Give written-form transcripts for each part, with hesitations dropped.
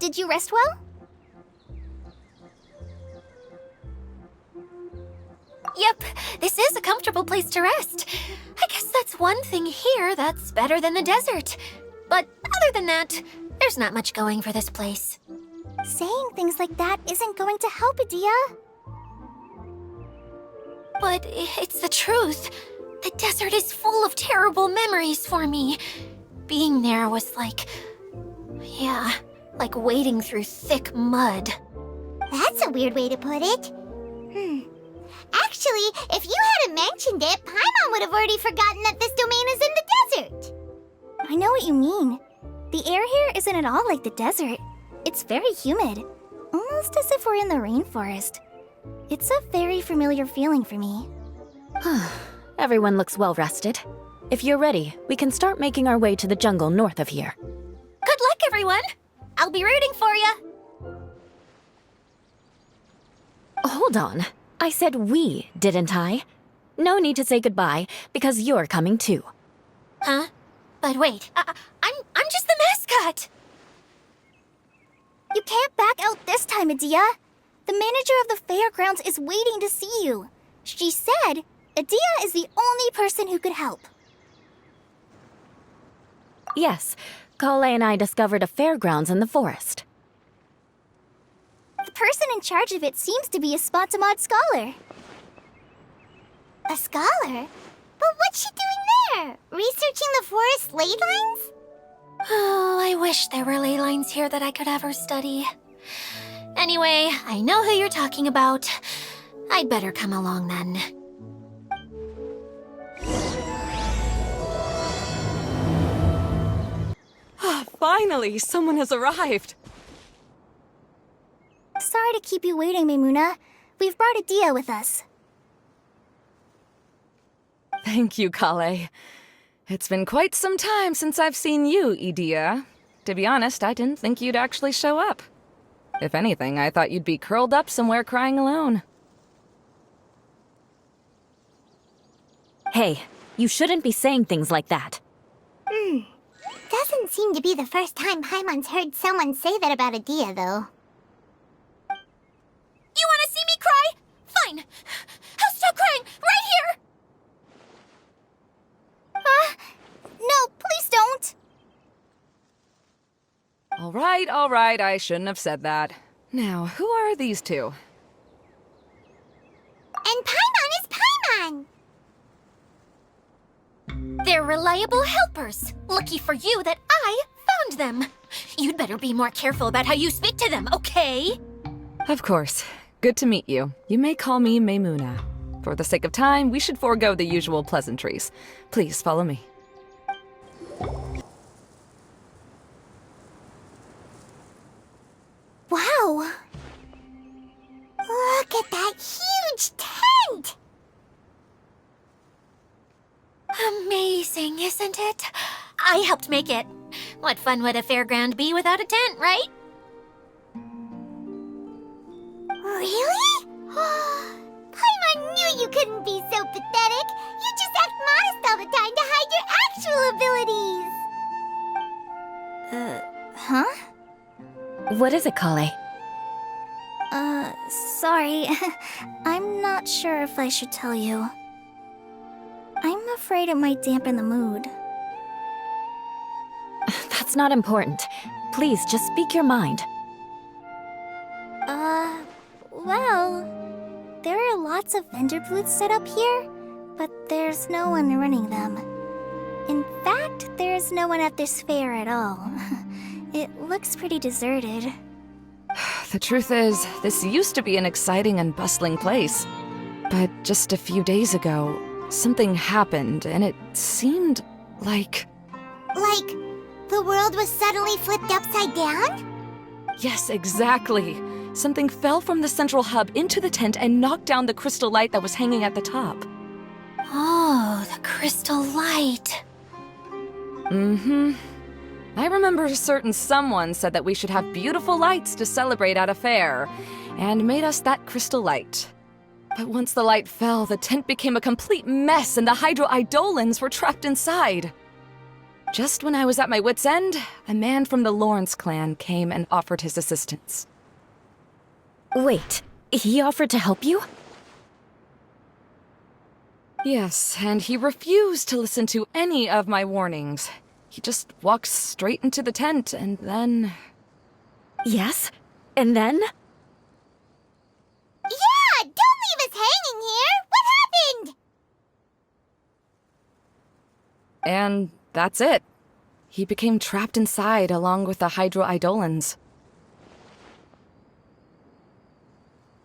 Did you rest well? Yep, this is a comfortable place to rest. I guess that's one thing here that's better than the desert. But other than that, there's not much going for this place. Saying things like that isn't going to help, Idyia. But it's the truth. The desert is full of terrible memories for me. Being there was like... yeah, like wading through thick mud. That's a weird way to put it. Actually, if you hadn't mentioned it, Paimon would have already forgotten that this domain is in the desert. I know what you mean. The air here isn't at all like the desert. It's very humid, almost as if we're in the rainforest. It's a very familiar feeling for me. Everyone looks well rested. If you're ready, we can start making our way to the jungle north of here. Good luck, everyone! I'll be rooting for you! Hold on. I said we, didn't I? No need to say goodbye, because you're coming too. Huh? But wait, I'm just the mascot! You can't back out this time, Idyia. The manager of the fairgrounds is waiting to see you. She said Idyia is the only person who could help. Yes, Kale and I discovered a fairgrounds in the forest. The person in charge of it seems to be a Spontamod scholar. A scholar? But what's she doing there? Researching the forest ley lines? Oh, I wish there were ley lines here that I could ever study. Anyway, I know who you're talking about. I'd better come along then. Finally, someone has arrived. Sorry to keep you waiting, Maimuna. We've brought Idyia with us. Thank you, Kale. It's been quite some time since I've seen you, Idyia. To be honest, I didn't think you'd actually show up. If anything, I thought you'd be curled up somewhere crying alone. Hey, you shouldn't be saying things like that. Doesn't seem to be the first time Paimon's heard someone say that about Idyia, though. You want to see me cry? Fine. I'll stop crying right here! No, please don't! All right, I shouldn't have said that. Now, who are these two? And Paimon is Paimon! They're reliable helpers. Lucky for you that I found them. You'd better be more careful about how you speak to them, okay? Of course. Good to meet you. You may call me Maimuna. For the sake of time, we should forego the usual pleasantries. Please follow me. Wow! Look at that huge tent! Amazing, isn't it? I helped make it. What fun would a fairground be without a tent, right? Really? Paimon knew you couldn't be so pathetic. You just act modest all the time to hide your actual abilities. Huh? What is it, Kale? Sorry. I'm not sure if I should tell you. I'm afraid it might dampen the mood. That's not important. Please, just speak your mind. Well, there are lots of vendor booths set up here, but there's no one running them. In fact, there's no one at this fair at all. It looks pretty deserted. The truth is, this used to be an exciting and bustling place. But just a few days ago, something happened, and it seemed like... Like, the world was suddenly flipped upside down? Yes, exactly. Something fell from the central hub into the tent and knocked down the crystal light that was hanging at the top. Oh, the crystal light. Mm-hmm. I remember a certain someone said that we should have beautiful lights to celebrate at a fair, and made us that crystal light. But once the light fell, the tent became a complete mess and the Hydro Eidolons were trapped inside. Just when I was at my wit's end, a man from the Lawrence clan came and offered his assistance. Wait, he offered to help you? Yes, and he refused to listen to any of my warnings. He just walked straight into the tent, and then... Yes? And then? Yeah! Don't leave us hanging here! What happened? And that's it. He became trapped inside along with the Hydro-Eidolons.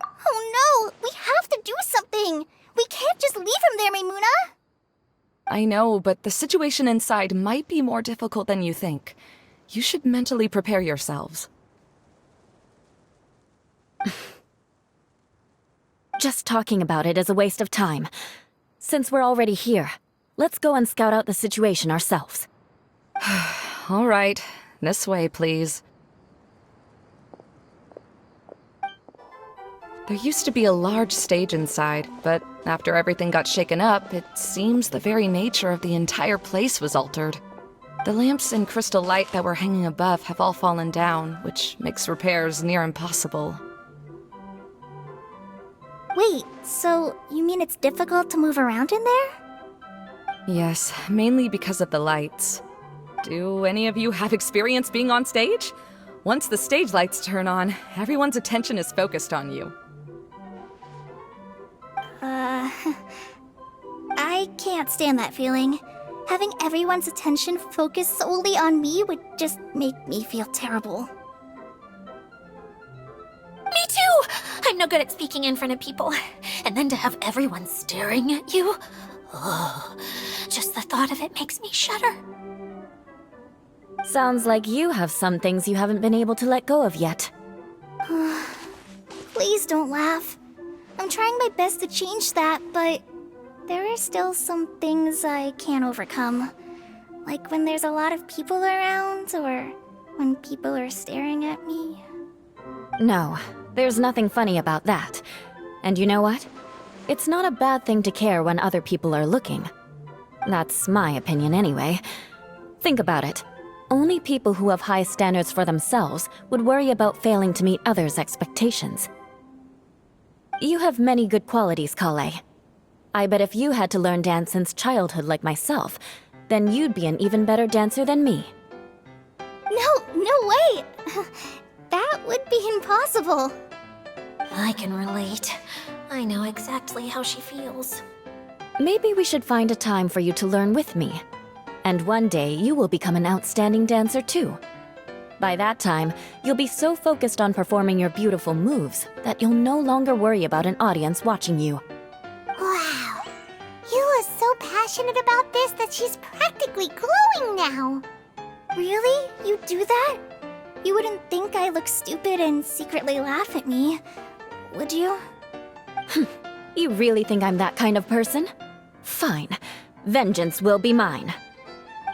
Oh no! We have to do something! We can't just leave him there, Maimuna! I know, but the situation inside might be more difficult than you think. You should mentally prepare yourselves. Just talking about it is a waste of time. Since we're already here, let's go and scout out the situation ourselves. All right, this way, please. There used to be a large stage inside, but after everything got shaken up, it seems the very nature of the entire place was altered. The lamps and crystal light that were hanging above have all fallen down, which makes repairs near impossible. Wait, so you mean it's difficult to move around in there? Yes, mainly because of the lights. Do any of you have experience being on stage? Once the stage lights turn on, everyone's attention is focused on you. I can't stand that feeling. Having everyone's attention focused solely on me would just make me feel terrible. Me too! I'm no good at speaking in front of people. And then to have everyone staring at you? Oh, just the thought of it makes me shudder. Sounds like you have some things you haven't been able to let go of yet. Please don't laugh. I'm trying my best to change that, but there are still some things I can't overcome. Like when there's a lot of people around, or when people are staring at me. No, there's nothing funny about that. And you know what? It's not a bad thing to care when other people are looking. That's my opinion anyway. Think about it. Only people who have high standards for themselves would worry about failing to meet others' expectations. You have many good qualities, Kale. I bet if you had to learn dance since childhood like myself, then you'd be an even better dancer than me. No way! That would be impossible. I can relate. I know exactly how she feels. Maybe we should find a time for you to learn with me. And one day, you will become an outstanding dancer too. By that time, you'll be so focused on performing your beautiful moves that you'll no longer worry about an audience watching you. Wow. Yula's so passionate about this that she's practically glowing now. Really? You do that? You wouldn't think I look stupid and secretly laugh at me, would you? You really think I'm that kind of person? Fine. Vengeance will be mine.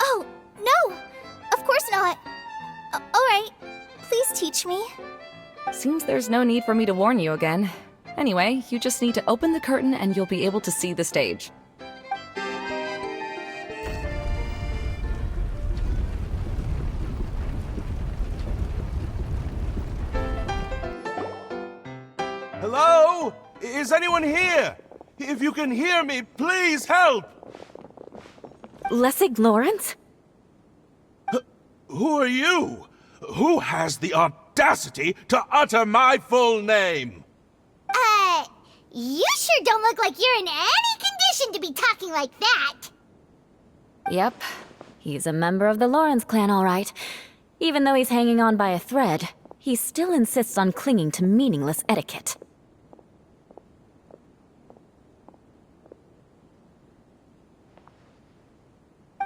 Oh, no! Of course not. Alright, please teach me. Seems there's no need for me to warn you again. Anyway, you just need to open the curtain and you'll be able to see the stage. Hello? Is anyone here? If you can hear me, please help! Lessig Lawrence? Who are you? Who has the audacity to utter my full name? You sure don't look like you're in any condition to be talking like that. Yep. He's a member of the Lawrence clan, all right. Even though he's hanging on by a thread, he still insists on clinging to meaningless etiquette.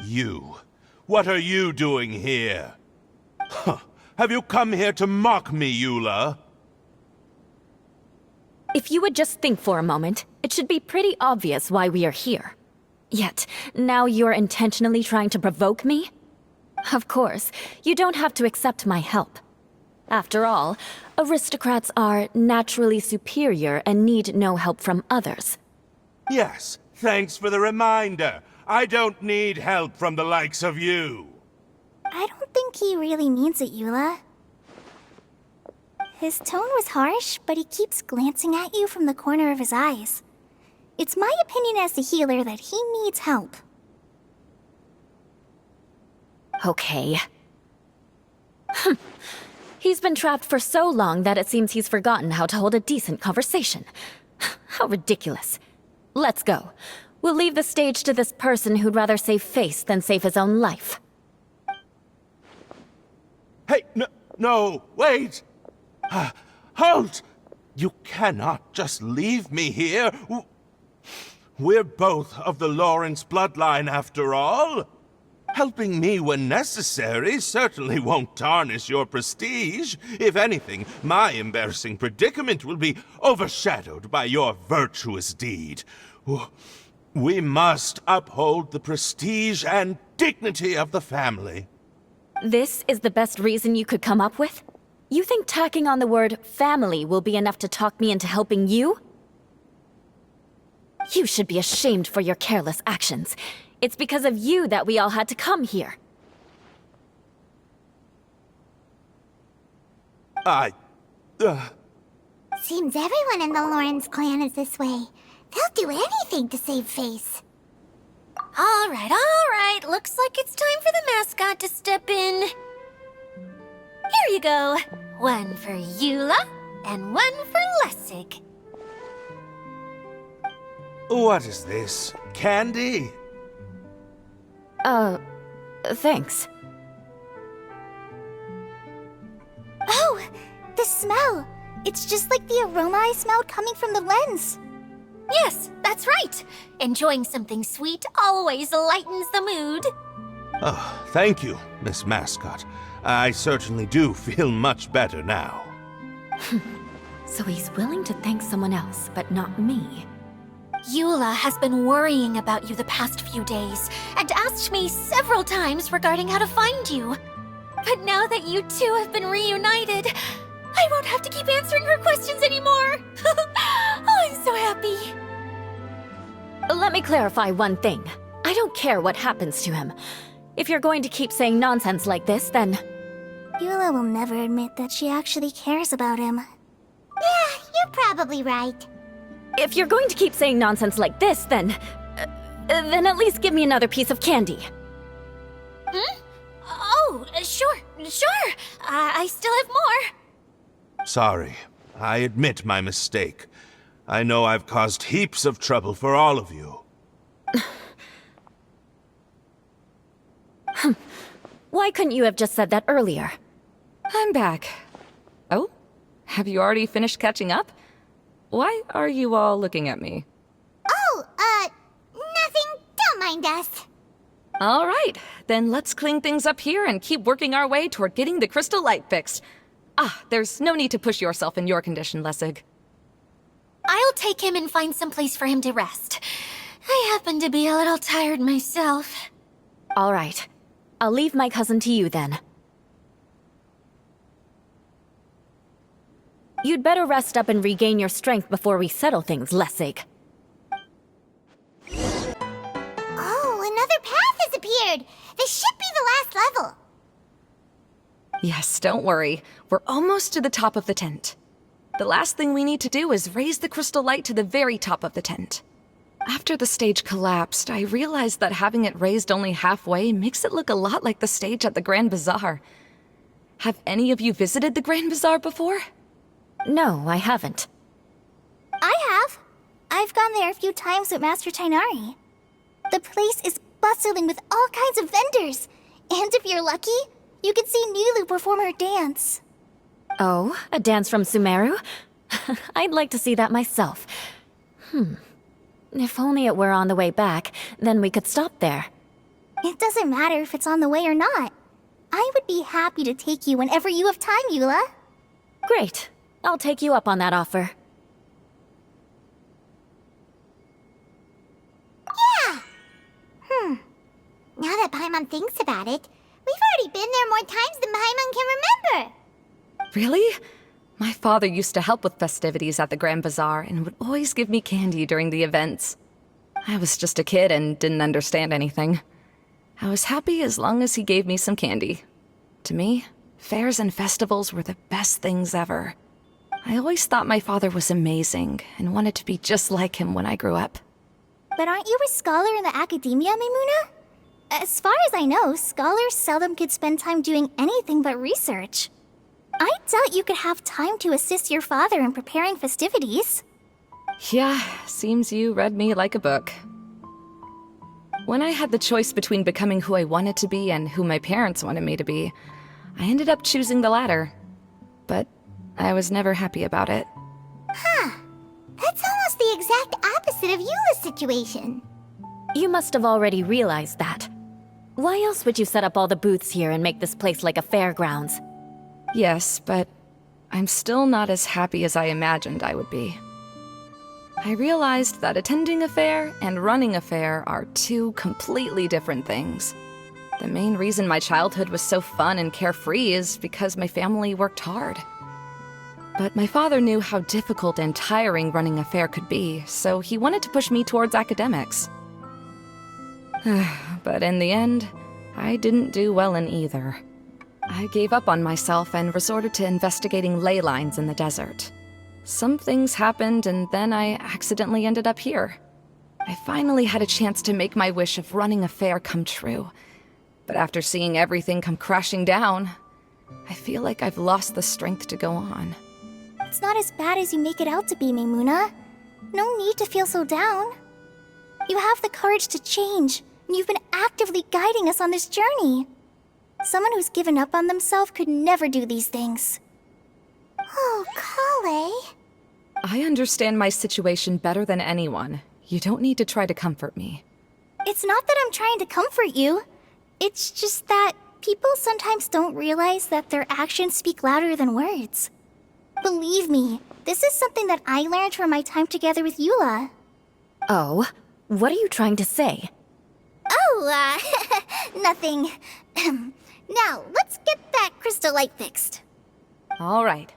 You. What are you doing here? Huh. Have you come here to mock me, Eula? If you would just think for a moment, it should be pretty obvious why we are here. Yet, now you're intentionally trying to provoke me? Of course, you don't have to accept my help. After all, aristocrats are naturally superior and need no help from others. Yes, thanks for the reminder. I don't need help from the likes of you. I don't think he really means it, Eula. His tone was harsh, but he keeps glancing at you from the corner of his eyes. It's my opinion as the healer that he needs help. Okay. He's been trapped for so long that it seems he's forgotten how to hold a decent conversation. How ridiculous. Let's go. We'll leave the stage to this person who'd rather save face than save his own life. Hey, no, wait! Halt! You cannot just leave me here. We're both of the Lawrence bloodline after all. Helping me when necessary certainly won't tarnish your prestige. If anything, my embarrassing predicament will be overshadowed by your virtuous deed. We must uphold the prestige and dignity of the family. This is the best reason you could come up with? You think tacking on the word family will be enough to talk me into helping you? You should be ashamed for your careless actions. It's because of you that we all had to come here. Seems everyone in the Lawrence clan is this way. They'll do anything to save face. All right. Looks like it's time for the mascot to step in. Here you go. One for Eula, and one for Lessig. What is this? Candy? Thanks. Oh, the smell! It's just like the aroma I smelled coming from the lens. Yes, that's right. Enjoying something sweet always lightens the mood. Oh, thank you, Miss Mascot. I certainly do feel much better now. So he's willing to thank someone else, but not me. Eula has been worrying about you the past few days and asked me several times regarding how to find you. But now that you two have been reunited, I won't have to keep answering her questions anymore. Oh, I'm so happy. Let me clarify one thing. I don't care what happens to him. If you're going to keep saying nonsense like this, then... Eula will never admit that she actually cares about him. Yeah, you're probably right. If you're going to keep saying nonsense like this, then at least give me another piece of candy. Hmm? Oh, sure. I still have more. Sorry. I admit my mistake. I know I've caused heaps of trouble for all of you. Why couldn't you have just said that earlier? I'm back. Oh? Have you already finished catching up? Why are you all looking at me? Oh, nothing. Don't mind us. All right, then let's clean things up here and keep working our way toward getting the crystal light fixed. There's no need to push yourself in your condition, Lessig. I'll take him and find some place for him to rest. I happen to be a little tired myself. All right. I'll leave my cousin to you then. You'd better rest up and regain your strength before we settle things, Lessig. Oh, another path has appeared. This should be the last level. Yes, don't worry. We're almost to the top of the tent. The last thing we need to do is raise the crystal light to the very top of the tent. After the stage collapsed, I realized that having it raised only halfway makes it look a lot like the stage at the Grand Bazaar. Have any of you visited the Grand Bazaar before? No, I haven't. I have. I've gone there a few times with Master Tighnari. The place is bustling with all kinds of vendors. And if you're lucky, you can see Nulu perform her dance. Oh, a dance from Sumeru? I'd like to see that myself. If only it were on the way back, then we could stop there. It doesn't matter if it's on the way or not. I would be happy to take you whenever you have time, Eula. Great. I'll take you up on that offer. Yeah! Now that Paimon thinks about it, we've already been there more times than Paimon can remember. Really? My father used to help with festivities at the Grand Bazaar and would always give me candy during the events. I was just a kid and didn't understand anything. I was happy as long as he gave me some candy. To me, fairs and festivals were the best things ever. I always thought my father was amazing and wanted to be just like him when I grew up. But aren't you a scholar in the academia, Maimuna? As far as I know, scholars seldom could spend time doing anything but research. I doubt you could have time to assist your father in preparing festivities. Yeah, seems you read me like a book. When I had the choice between becoming who I wanted to be and who my parents wanted me to be, I ended up choosing the latter. But I was never happy about it. Huh. That's almost the exact opposite of Eula's situation. You must have already realized that. Why else would you set up all the booths here and make this place like a fairgrounds? Yes, but I'm still not as happy as I imagined I would be. I realized that attending a fair and running a fair are two completely different things. The main reason my childhood was so fun and carefree is because my family worked hard. But my father knew how difficult and tiring running a fair could be, so he wanted to push me towards academics. But in the end, I didn't do well in either. I gave up on myself and resorted to investigating ley lines in the desert. Some things happened, and then I accidentally ended up here. I finally had a chance to make my wish of running a fair come true. But after seeing everything come crashing down, I feel like I've lost the strength to go on. It's not as bad as you make it out to be, Maimuna. No need to feel so down. You have the courage to change, and you've been actively guiding us on this journey. Someone who's given up on themselves could never do these things. Oh, Kale. I understand my situation better than anyone. You don't need to try to comfort me. It's not that I'm trying to comfort you. It's just that people sometimes don't realize that their actions speak louder than words. Believe me, this is something that I learned from my time together with Eula. Oh, what are you trying to say? Oh, nothing. Now, let's get that crystal light fixed. All right.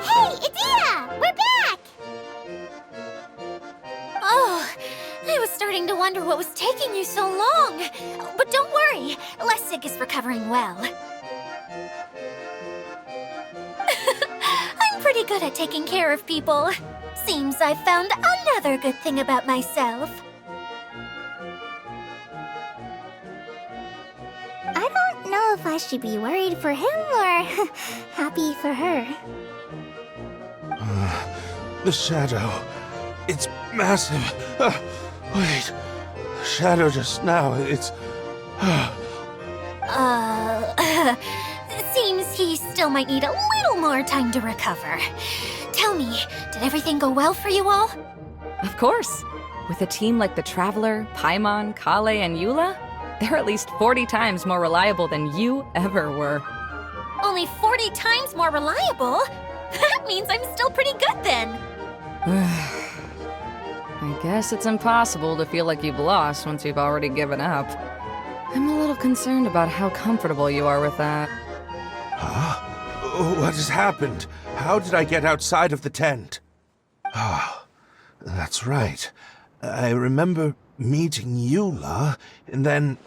Hey, Idyia! We're back! Oh, I was starting to wonder what was taking you so long. But don't worry, Lessig is recovering well. I'm pretty good at taking care of people. Seems I've found another good thing about myself. I don't know if I should be worried for him or happy for her. The shadow. It's massive. Wait. The shadow just now. It's... Seems he still might need a little more time to recover. Tell me, did everything go well for you all? Of course. With a team like the Traveler, Paimon, Kale, and Eula, they're at least 40 times more reliable than you ever were. Only 40 times more reliable? That means I'm still pretty good then. I guess it's impossible to feel like you've lost once you've already given up. I'm a little concerned about how comfortable you are with that. Huh? What has happened? How did I get outside of the tent? Ah, that's right. I remember meeting Eula, and then...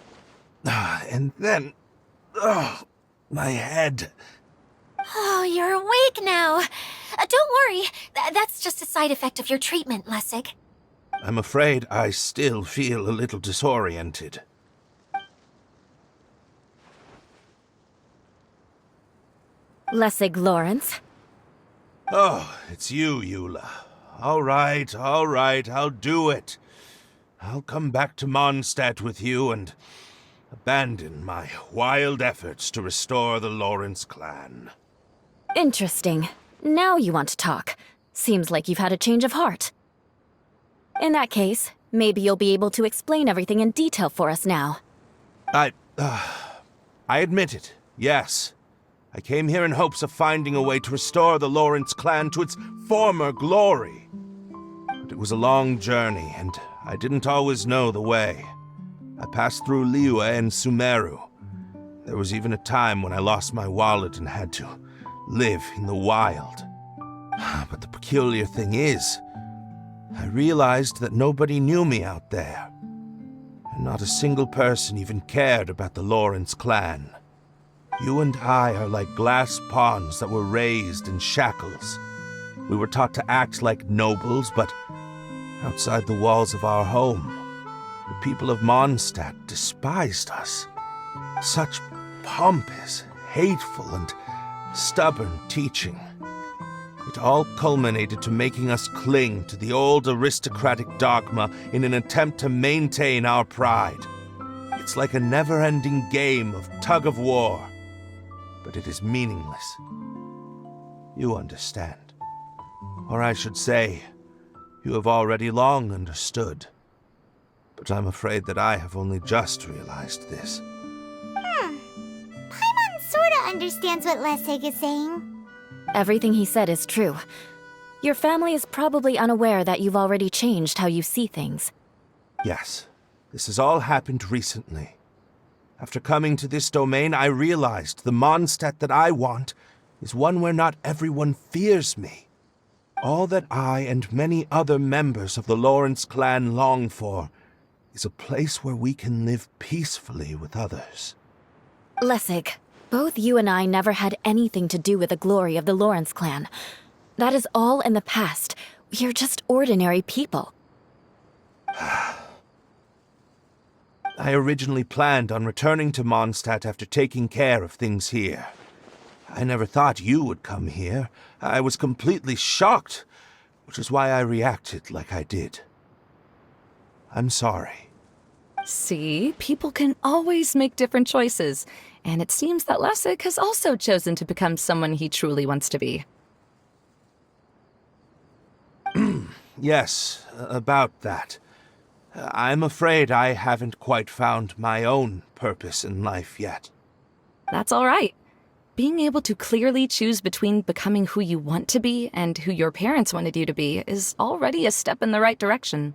Oh, my head. Oh, you're awake now. Don't worry, that's just a side effect of your treatment, Lessig. I'm afraid I still feel a little disoriented. Lessig Lawrence? Oh, it's you, Eula. All right, I'll do it. I'll come back to Mondstadt with you and abandon my wild efforts to restore the Lawrence clan. Interesting. Now you want to talk. Seems like you've had a change of heart. In that case, maybe you'll be able to explain everything in detail for us now. I admit it, yes. I came here in hopes of finding a way to restore the Lawrence clan to its former glory. But it was a long journey, and I didn't always know the way. I passed through Liyue and Sumeru. There was even a time when I lost my wallet and had to live in the wild. But the peculiar thing is, I realized that nobody knew me out there. And not a single person even cared about the Lawrence clan. You and I are like glass pawns that were raised in shackles. We were taught to act like nobles, but outside the walls of our home, the people of Mondstadt despised us. Such pompous, hateful, and stubborn teaching. It all culminated to making us cling to the old aristocratic dogma in an attempt to maintain our pride. It's like a never-ending game of tug-of-war, but it is meaningless. You understand. Or I should say, you have already long understood. But I'm afraid that I have only just realized this. Paimon sorta understands what Lessig is saying. Everything he said is true. Your family is probably unaware that you've already changed how you see things. Yes, this has all happened recently. After coming to this domain, I realized the Mondstadt that I want is one where not everyone fears me. All that I and many other members of the Lawrence clan long for is a place where we can live peacefully with others. Lessig, both you and I never had anything to do with the glory of the Lawrence clan. That is all in the past. We are just ordinary people. I originally planned on returning to Mondstadt after taking care of things here. I never thought you would come here. I was completely shocked, which is why I reacted like I did. I'm sorry. See, people can always make different choices, and it seems that Lessig has also chosen to become someone he truly wants to be. Yes, about that. I'm afraid I haven't quite found my own purpose in life yet. That's all right. Being able to clearly choose between becoming who you want to be and who your parents wanted you to be is already a step in the right direction.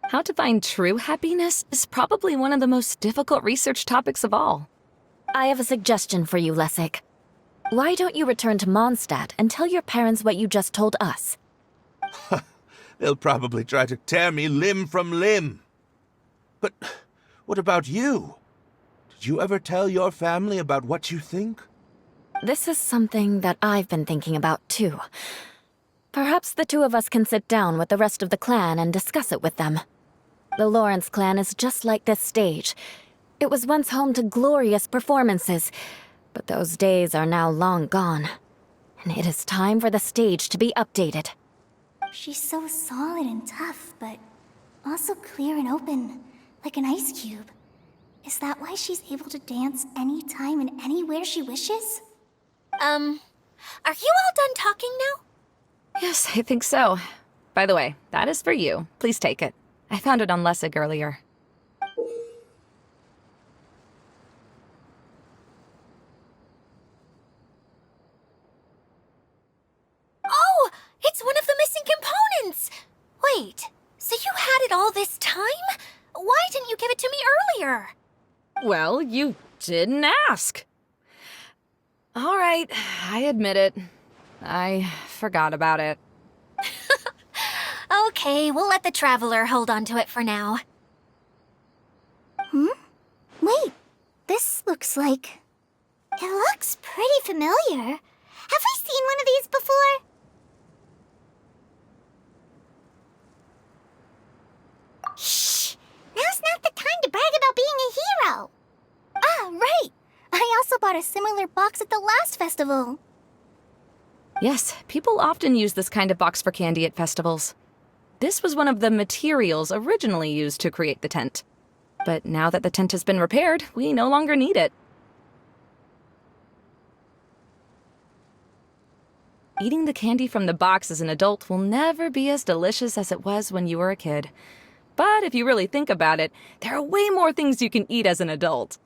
How to find true happiness is probably one of the most difficult research topics of all. I have a suggestion for you, Lessig. Why don't you return to Mondstadt and tell your parents what you just told us? They'll probably try to tear me limb from limb. But what about you? Did you ever tell your family about what you think? This is something that I've been thinking about, too. Perhaps the two of us can sit down with the rest of the clan and discuss it with them. The Lawrence clan is just like this stage. It was once home to glorious performances, but those days are now long gone. And it is time for the stage to be updated. She's so solid and tough, but also clear and open, like an ice cube. Is that why she's able to dance anytime and anywhere she wishes? Are you all done talking now? Yes, I think so. By the way, that is for you. Please take it. I found it on Lessig earlier. Oh, it's one of the missing components! Wait, so you had it all this time? Why didn't you give it to me earlier? Well, you didn't ask. All right, I admit it. I forgot about it. Okay, we'll let the Traveler hold on to it for now. Wait, this looks like... It looks pretty familiar. Have we seen one of these before? Shh! Now's not the time to brag about being a hero! Ah, right! I also bought a similar box at the last festival. Yes, people often use this kind of box for candy at festivals. This was one of the materials originally used to create the tent. But now that the tent has been repaired, we no longer need it. eating the candy from the box as an adult will never be as delicious as it was when you were a kid. But if you really think about it, there are way more things you can eat as an adult.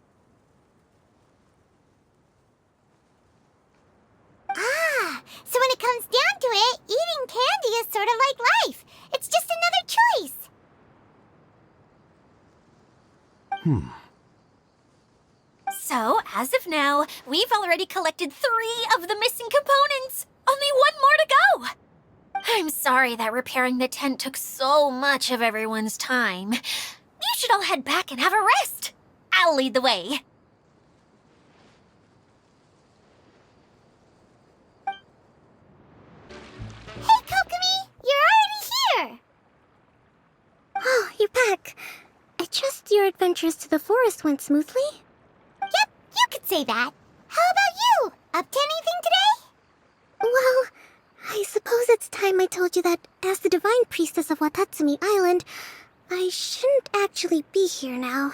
So when it comes down to it, eating candy is sort of like life. It's just another choice. So, as of now, we've already collected 3 of the missing components. Only 1 more to go. I'm sorry that repairing the tent took so much of everyone's time. You should all head back and have a rest. I'll lead the way. Hey, Kokomi! You're already here! Oh, you're back. I trust your adventures to the forest went smoothly? Yep, you could say that. How about you? Up to anything today? Well, I suppose it's time I told you that as the divine priestess of Watatsumi Island, I shouldn't actually be here now.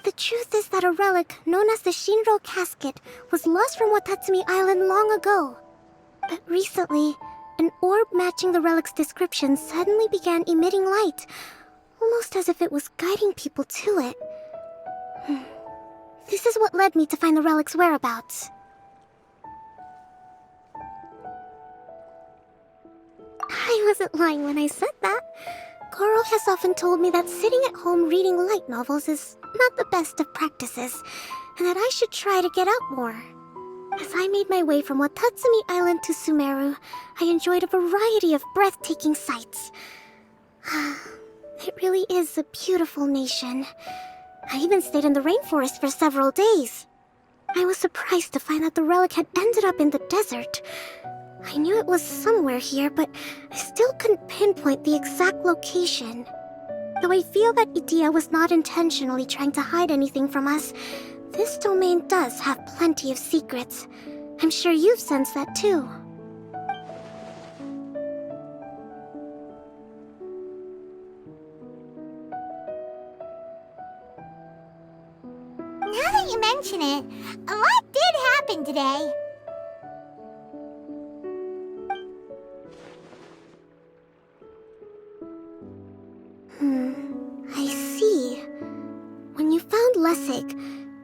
The truth is that a relic known as the Shinro casket was lost from Watatsumi Island long ago. But recently, an orb matching the relic's description suddenly began emitting light, almost as if it was guiding people to it. This is what led me to find the relic's whereabouts. I wasn't lying when I said that. Goro has often told me that sitting at home reading light novels is not the best of practices, and that I should try to get out more. As I made my way from Watatsumi Island to Sumeru, I enjoyed a variety of breathtaking sights. It really is a beautiful nation. I even stayed in the rainforest for several days. I was surprised to find that the relic had ended up in the desert. I knew it was somewhere here, but I still couldn't pinpoint the exact location. Though I feel that Idyia was not intentionally trying to hide anything from us, this domain does have plenty of secrets. I'm sure you've sensed that too. Now that you mention it, a lot did happen today. I see. When you found Lessig,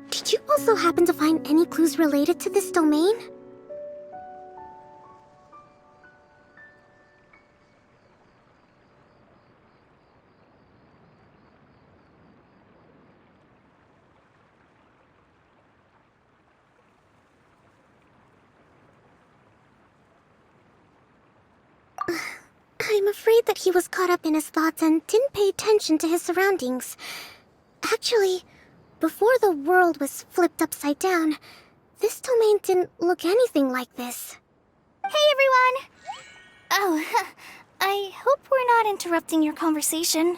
did you also happen to find any clues related to this domain? I'm afraid that he was caught up in his thoughts and didn't pay attention to his surroundings. Actually, before the world was flipped upside down, this domain didn't look anything like this. Hey, everyone! Oh, I hope we're not interrupting your conversation.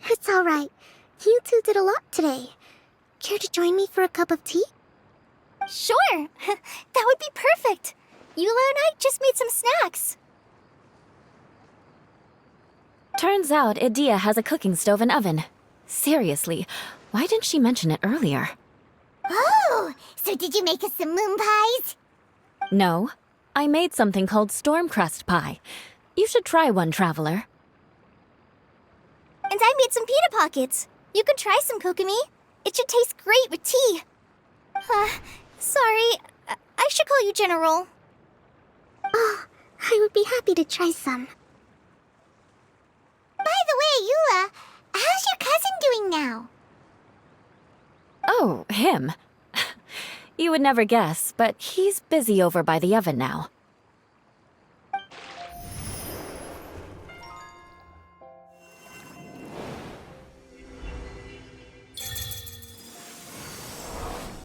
It's alright. You two did a lot today. Care to join me for a cup of tea? Sure! That would be perfect! Eula and I just made some snacks. Turns out Idyia has a cooking stove and oven. Seriously, why didn't she mention it earlier? Oh, so did you make us some moon pies? No, I made something called storm crust pie. You should try one, traveler. And I made some pita pockets. You could try some, Kokomi. It should taste great with tea. Sorry, I should call you General. Oh, I would be happy to try some. By the way, Eula, how's your cousin doing now? Oh, him. You would never guess, but he's busy over by the oven now.